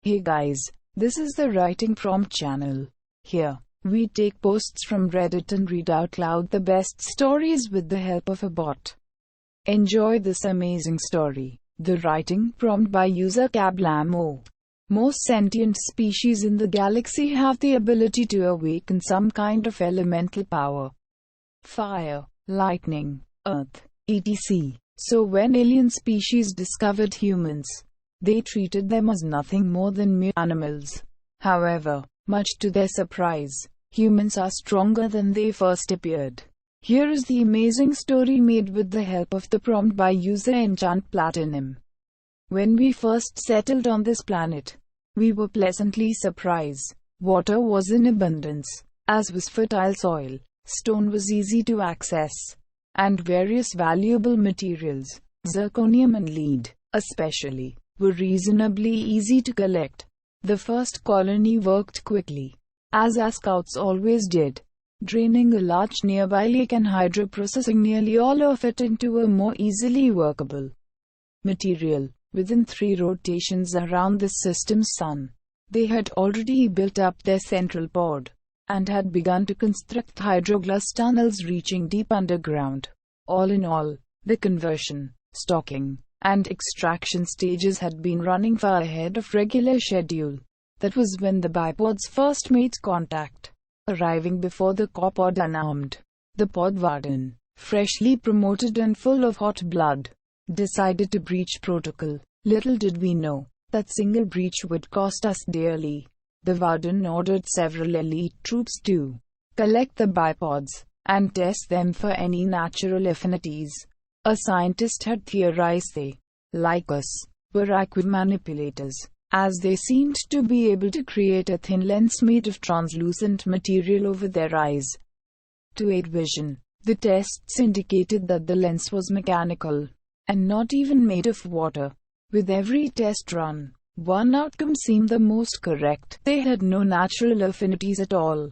Hey guys, this is the Writing Prompt channel. Here, we take posts from Reddit and read out loud the best stories with the help of a bot. Enjoy this amazing story. The Writing Prompt by user Cablamo. Most sentient species in the galaxy have the ability to awaken some kind of elemental power. Fire, lightning, earth, etc. So when alien species discovered humans, they treated them as nothing more than mere animals. However, much to their surprise, humans are stronger than they first appeared. Here is the amazing story made with the help of the prompt by user Enchant Platinum. When we first settled on this planet, we were pleasantly surprised. Water was in abundance, as was fertile soil, stone was easy to access, and various valuable materials, zirconium and lead, especially, were reasonably easy to collect. The first colony worked quickly, as our scouts always did, draining a large nearby lake and hydroprocessing nearly all of it into a more easily workable material. Within 3 rotations around the system's sun, they had already built up their central pod, and had begun to construct hydroglass tunnels reaching deep underground. All in all, the conversion, stocking, and extraction stages had been running far ahead of regular schedule. That was when the bipods first made contact. Arriving before the copod unarmed, the pod warden, freshly promoted and full of hot blood, decided to breach protocol. Little did we know that single breach would cost us dearly. The warden ordered several elite troops to collect the bipods and test them for any natural affinities. A scientist had theorized they, like us, were aquamanipulators, as they seemed to be able to create a thin lens made of translucent material over their eyes to aid vision. The tests indicated that the lens was mechanical, and not even made of water. With every test run, one outcome seemed the most correct. They had no natural affinities at all.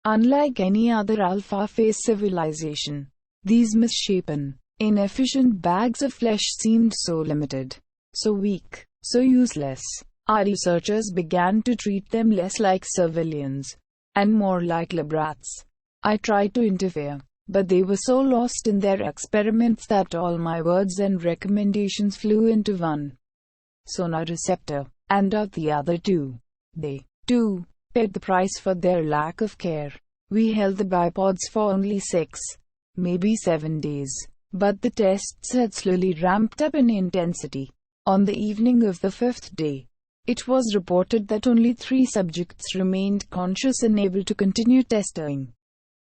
Unlike any other alpha-phase civilization, these misshapen, inefficient bags of flesh seemed so limited, so weak, so useless. Our researchers began to treat them less like civilians, and more like lab rats. I tried to interfere, but they were so lost in their experiments that all my words and recommendations flew into one sonar receptor, and out the other two. They, too, paid the price for their lack of care. We held the bipods for only 6, maybe 7 days. But the tests had slowly ramped up in intensity. On the evening of the 5th day, it was reported that only 3 subjects remained conscious and able to continue testing.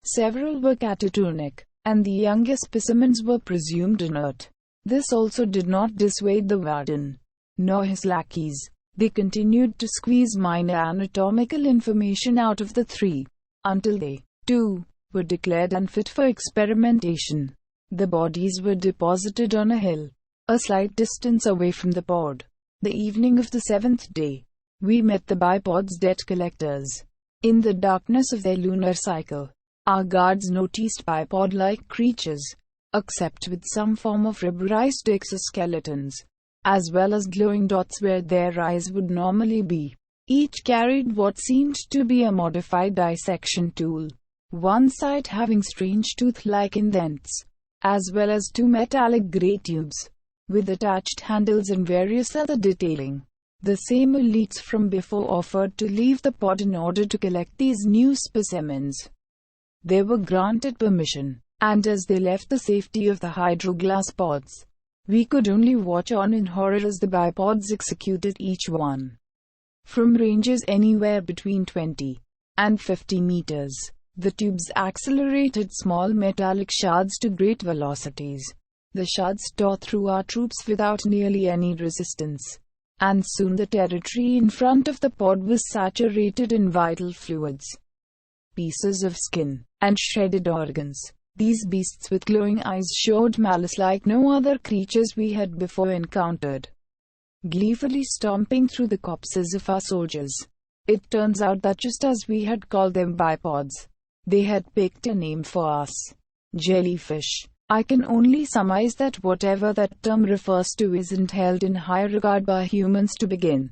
Several were catatonic, and the younger specimens were presumed inert. This also did not dissuade the warden, nor his lackeys. They continued to squeeze minor anatomical information out of the 3, until they, too, were declared unfit for experimentation. The bodies were deposited on a hill, a slight distance away from the pod. The evening of the 7th day, we met the bipods' debt collectors. In the darkness of their lunar cycle, our guards noticed bipod-like creatures, except with some form of rubberized exoskeletons, as well as glowing dots where their eyes would normally be. Each carried what seemed to be a modified dissection tool, one side having strange tooth-like indents, as well as 2 metallic gray tubes, with attached handles and various other detailing. The same elites from before offered to leave the pod in order to collect these new specimens. They were granted permission, and as they left the safety of the hydroglass pods, we could only watch on in horror as the bipods executed each one. From ranges anywhere between 20 and 50 meters, the tubes accelerated small metallic shards to great velocities. The shards tore through our troops without nearly any resistance, and soon the territory in front of the pod was saturated in vital fluids, pieces of skin, and shredded organs. These beasts with glowing eyes showed malice like no other creatures we had before encountered, gleefully stomping through the corpses of our soldiers. It turns out that just as we had called them bipods, they had picked a name for us: jellyfish. I can only surmise that whatever that term refers to isn't held in high regard by humans to begin